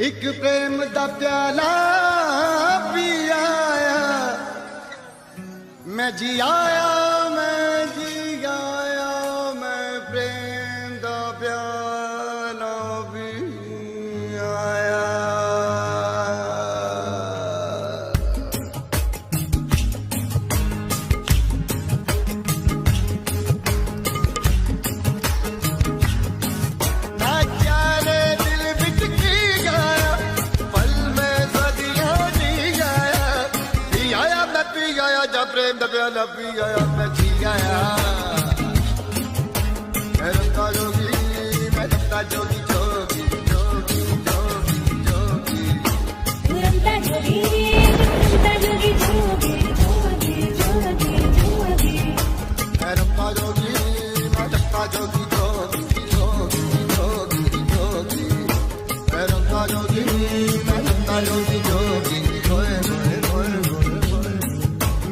एक प्रेम दा प्याला पी आया, मैं जी आया, मैं जी आया, मैं प्रेम दा प्याला पी आया। प्रेम दा प्याला पी आया, मैं जी आया, मैं रंगा जोगी, मैं रंगा जोगी जोगी जोगी जोगी जोगी, रंगा जोगी, रंगा जोगी जोगी जोगी जोगी जोगी, मैं रंगा जोगी, मैं रंगा जोगी जोगी जोगी जोगी जोगी, मैं रंगा जोगी, मैं रंगा जोगी जोगी होए होए होए होए,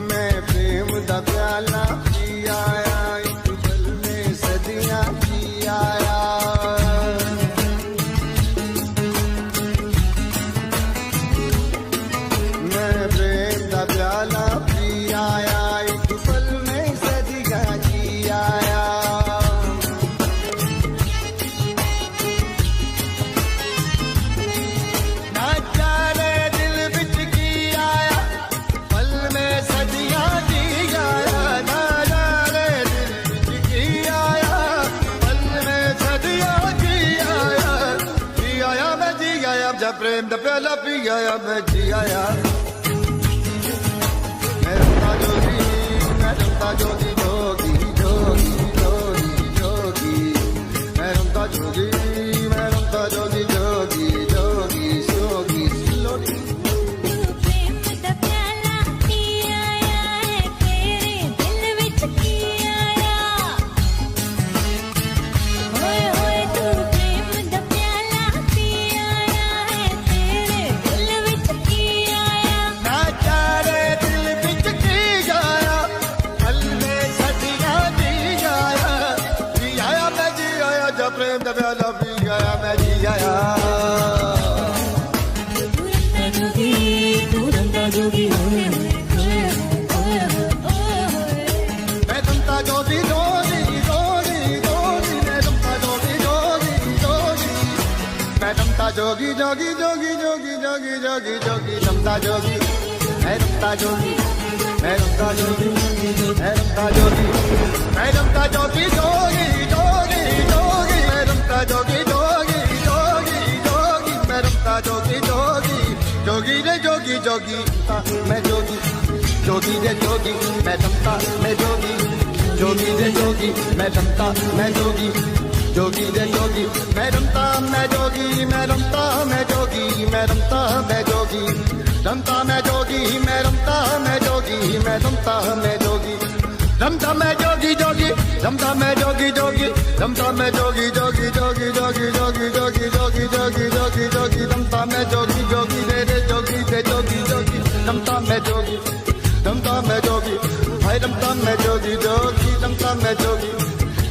मैं प्रेम दा प्याला पी आया, एक पल में सदियां जी आया। मैं प्रेम दा प्याला पी आया, एक पल में सदियां जी आया। ना जाने दिल विच की आया, पल में सदियां जी आया। ना जाने दिल विच की आया, पल में सदियां जी आया। जी आया, मैं जी आया, जब प्रेम दा प्याला पी आया, मैं जी आया। मैं रंगा जोगी, मैं रंगा जोगी जोगी जोगी जोगी जोगी, मैं रंगा जोगी, मैं रंगा जोगी जोगी जोगी जोगी जोगी। प्रेम दा प्याला पी आया है, तेरे दिल विच की आया, होए होए तू प्रेम दा प्याला पी आया है, तेरे दिल विच की आया। ना जाने दिल विच की आया, पल में सदियां जी आया। जी आया, मैं जी आया, जब प्रेम दा प्याला पी आया, मैं जी आया। रंगा जोगी, तू रंगा जोगी होए होए होए होए होए। मैं रंगा जोगी जोगी जोगी जोगी, मैं रंगा जोगी जोगी जोगी, मैं रंगा जोगी जोगी जोगी जोगी जोगी जोगी जोगी, रंगा जोगी, मैं रंगा जोगी, मैं रंगा जोगी, मैं रंगा जोगी, मैं रंगा जोगी जोगी जोगी जोगी, मैं रंगा जोगी जोगी जोगी जोगी, मैं रंगा जोगी जोगी जोगी रे जोगी जोगी, मैं जोगी जोगी रे जोगी, मैं रंगा मैं जोगी जोगी रे जोगी, मैं रंगा मैं जोगी जोगी रे जोगी, मैं रंगा मैं जोगी, मैं रंगा मैं जोगी, मैं रंगा मैं जोगी, रंगा मैं जोगी, मैं रंगा मैं जोगी, मैं रंगा मैं जोगी, रंगा मैं जोगी जोगी, रंगा मैं जोगी जोगी, रंगा मैं जोगी जोगी जोगी जोगी जोगी जोगी जोगी जोगी जोगी जोगी, रंगा मैं जोगी जोगी रे रे जोगी रे जोगी जोगी, रंगा मैं जोगी, रंगा मैं जोगी, भाई रंगा मैं जोगी जोगी, रंगा मैं जोगी,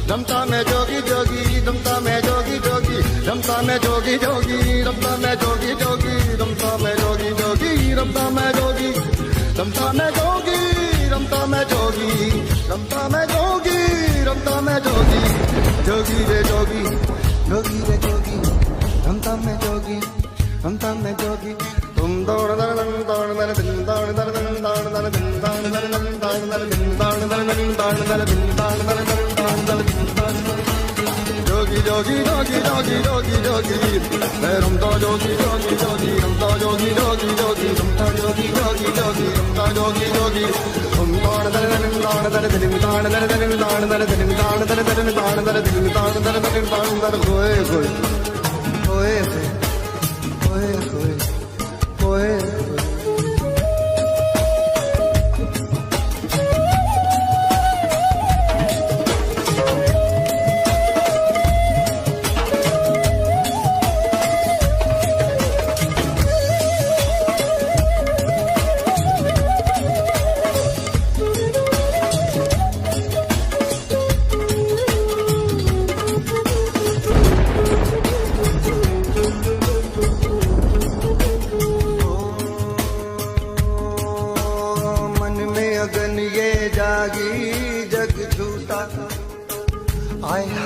रंगा मैं जोगी जोगी, रंगा मैं जोगी जोगी, रंगा मैं जोगी जोगी, रंगा मैं जोगी जोगी, रंगा मैं जोगी जोगी, रंगा मैं जोगी, रंगा मैं जोगी, रंगा मैं जोगी, रंगा मैं जोगी, रंगा मैं जोगी, जोगी रे जोगी, जोगी रे जोगी, रंगा मैं जोगी, रंगा मैं जोगी। तुम दौड़ दर दन दौड़ दर दिन दौड़ दर दन दौड़ दर दिन दौड़ दर दन दौड़ दर दिन दौड़ दर दन दौड़ दर दिन दौड़ दर दन दौड़ दर दिन दौड़ दर। जोगी जोगी जोगी जोगी जोगी जोगी, मैं रंगा जोगी जोगी जोगी, रंगा जोगी जोगी जोगी, रंगा जोगी जोगी जोगी, रंगा जोगी जोगी। तुम दौड़ दर दन दौड़ दर दिन दौड़ दर दन दौड़ दर दिन दौड़ दर दन दौड़ दर दिन दौड़ दर दन दौड़ दर होए होए होए होए होए होए।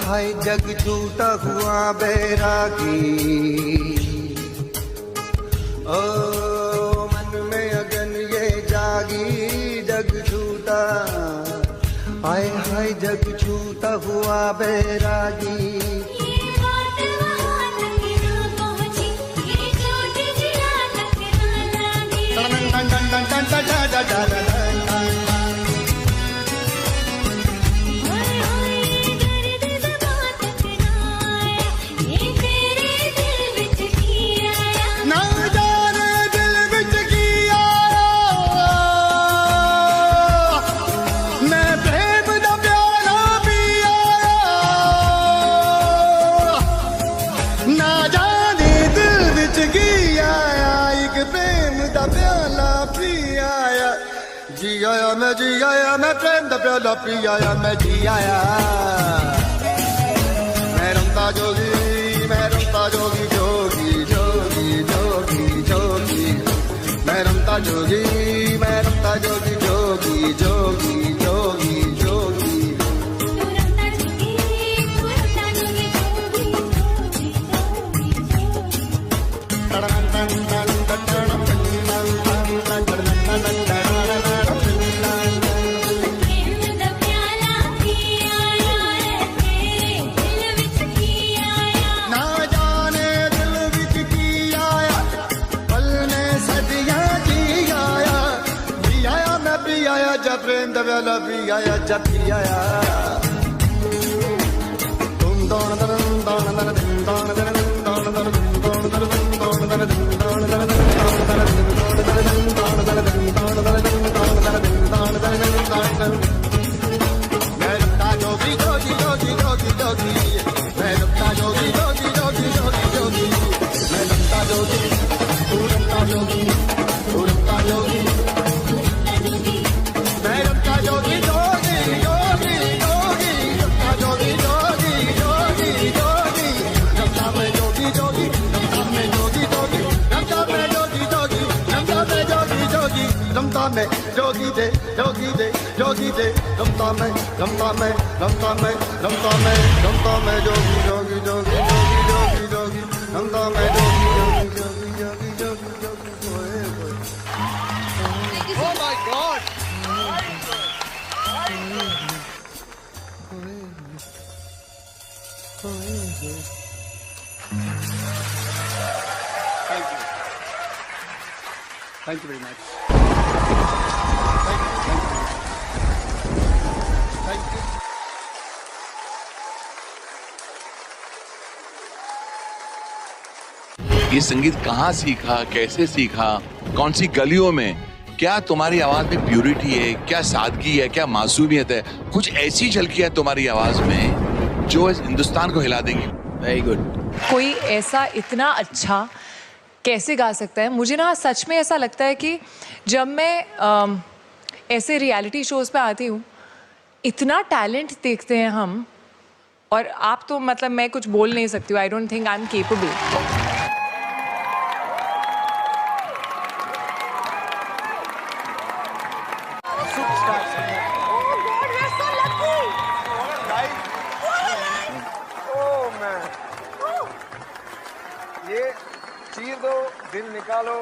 हाय जग छूटा हुआ बैरागी, ओ मन में अगन ये जागी, जग छूटा, हाय हाय जग छूटा हुआ बैरागी। ये बात वहाँ तक ना पहुँची, ये चोट जिला तक ना लगी। टन टन टन टन टन टन टन टन टन टन। हाय हाय दर्द दबा तक ना आया, ये तेरे दिल विच की आया। ना जाने दिल विच की आया, मैं प्रेम दा प्याला पी आया। ना जाने दिल विच की आया, एक प्रेम दा प्याला पी आया। जी आया मैं प्रेम दा प्याला पी आया, मैं जी आया। मैं रमता जोगी, मैं रमता जोगी, जोगी जोगी जोगी जोगी। मैं रमता जोगी, मैं रमता जोगी, जोगी जोगी जोगी जोगी। तू रमता जोगी, जोगी जोगी जोगी जोगी। टन टन टन टन टन टन टन टन टन टन। प्रेम दा प्याला पी आया है, तेरे दिल विच की आया। ना जाने दिल विच की आया, पल में सदियां जी आया। जी आया मैं पी आया, जब प्रेम दा प्याला पी आया, जब पी आया। तुम दौड़ दन दौड़ दन दिन दौड़ दन दौड़ दन दौड़ दन दौड़ दन दौड़ दन दौड़ दन। मैं रमता जोगी जोगी जोगी जोगी जोगी, मैं रमता जोगी जोगी जोगी जोगी जोगी। मैं रमता जोगी, तू रमता जोगी, तू रमता जोगी। मैं रमता जोगी जोगी जोगी जोगी, रमता जोगी जोगी जोगी जोगी। रमता मैं जोगी जोगी, रमता मैं जोगी जोगी, रमता मैं जोगी जोगी, रमता मैं जोगी जोगी। रमता मैं जोगी दे जोगी दे जोगी दे, रमता मैं रमता मैं रमता मैं रमता मैं रमता मैं जोगी जोगी जोगी जोगी जोगी जोगी। रमता मैं जोगी जोगी जोगी जोगी जोगी जोगी। ओए ओए। Oh my God! Thank you very much. Thank you. Thank you. ये संगीत कहाँ सीखा, कैसे सीखा, कौन सी गलियों में? क्या तुम्हारी आवाज में प्यूरिटी है, क्या सादगी है, क्या मासूमियत है? कुछ ऐसी झलकी है तुम्हारी आवाज में जो इस हिंदुस्तान को हिला देगी। Very good. कोई ऐसा इतना अच्छा कैसे गा सकता है? मुझे ना सच में ऐसा लगता है कि जब मैं ऐसे रियलिटी शोज़ पे आती हूँ, इतना टैलेंट देखते हैं हम, और आप तो मतलब मैं कुछ बोल नहीं सकती हूँ। I don't think I am capable. ये चीर दो, दिल निकालो।